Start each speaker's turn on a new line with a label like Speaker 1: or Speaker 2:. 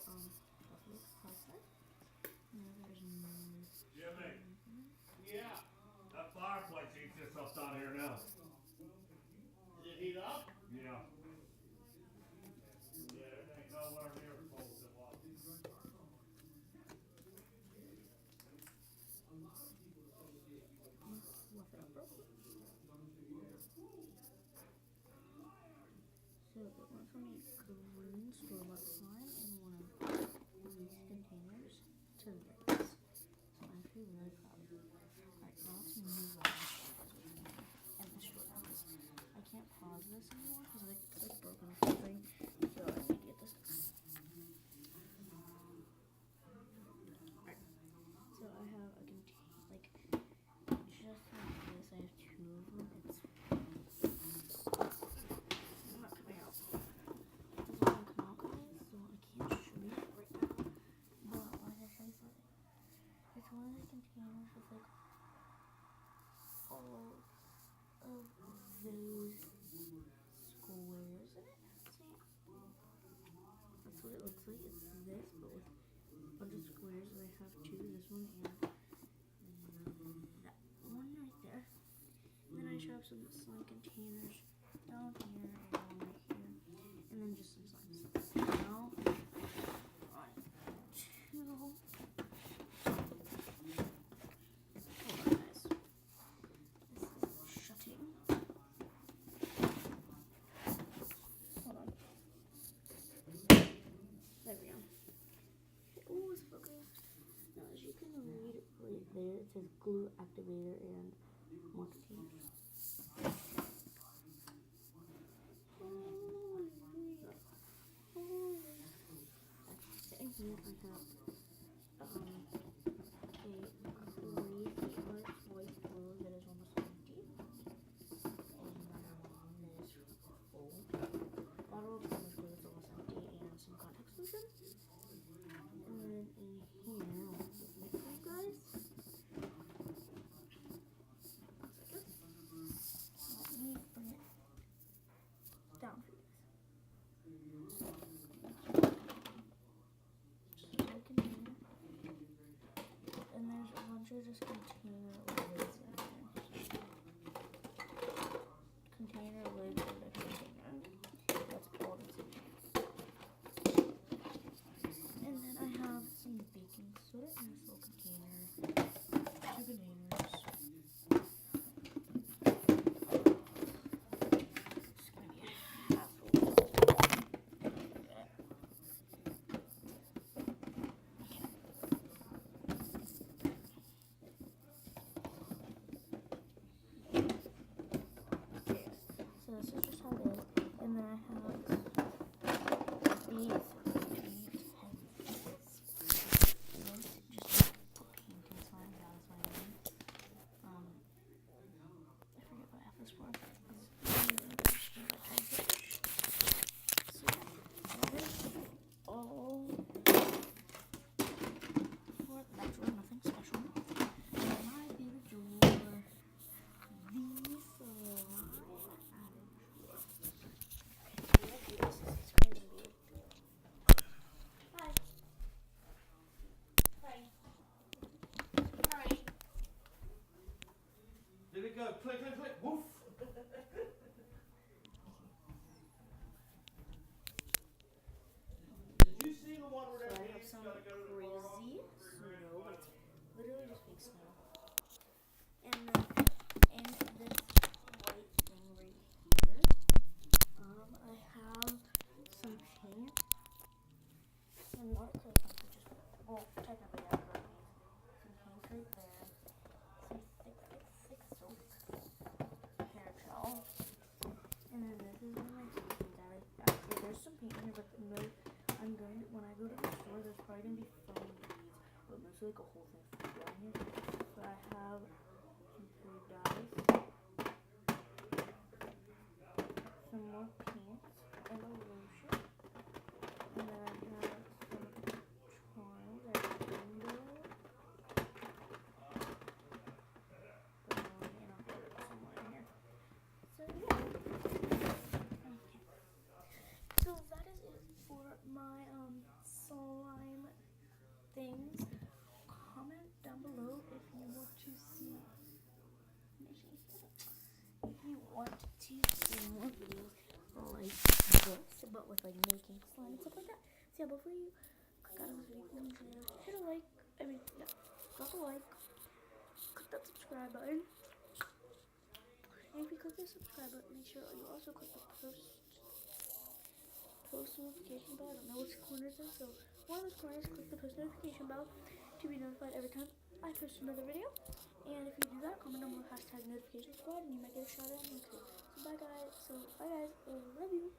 Speaker 1: buffalo pasta. No, there's no.
Speaker 2: Jimmy. Yeah. That fireplace heats this up down here now. Does it heat up? Yeah. Yeah, it ain't nowhere near as cold as it was.
Speaker 1: Fluff it up real quick. So it went from a green store-bought slime in one of these containers to this. So I'm actually really proud of it. Alright, now let's move on and the storehouse. I can't pause this anymore because it's like broken or something. So I need to get this done. Alright, so I have a container, like, just like this, I have two of them. It's not coming out. It doesn't come out, guys, so I can't show you it right now. But why did I show you it? It's one of the containers with like all of those squares in it. See? That's what it looks like. It's this, but with a bunch of squares. And I have two, this one and that one right there. And then I just have some slime containers down here and one right here. And then just some slime stuff. Now, on to... Hold on, guys. This is shutting. Hold on. There we go. Oh, it's focused. Now, as you can read right there, it says glue activator and more containers. And here I have a crazy art white glue that is almost empty. And this full bottle of color glue that's almost empty and some contact solution. And then in here, I'll put it for you guys. Let me bring it down for you guys. Just one container. And there's a bunch of just container lids in here. Container lids and a container. That's all that's in here. And then I have some baking soda in this little container. Two containers. It's gonna be a hassle. So this is just how it is. And then I have these paint pens. And just put paint inside, that's what I mean. I forget what I have this for. So that is all for that drawer, nothing special. My favorite drawer, the slime added drawer. This is crazy. Hi. Hi. Hi.
Speaker 2: Did it go click, click, click? Woof. Did you see the one where
Speaker 1: So I
Speaker 2: that
Speaker 1: have
Speaker 2: hand's
Speaker 1: some
Speaker 2: gotta go to the car?
Speaker 1: crazy snow, but it's literally just fake snow. And then in this white thing right here, I have some paint. And not acrylic paint, but just, well, technically acrylic paint. Some paint right there. Some thick soap. Hair gel. And then this is one of my paintings. Actually, there's some paint in here, but when I go to the store, there's probably going to be foam beads, but mostly like a whole thing down here. So I have some food dyes, some more paint, and a lotion. And then I have some charms, I have a window, and I'll put it somewhere in here. So yeah. Okay. So that is it for my slime want to see more videos like this, but with like making slime and stuff like that. So yeah, before you click on this video, please make sure to hit a like. Drop a like. Click that subscribe button. And if you click the subscribe button, make sure you also click the post notification bell. I don't know which corners is, so one of those corners, click the post notification bell to be notified every time I post another video. And if you do that, comment on the hashtag notification squad and you might get a shout out on YouTube. So bye guys. Love you.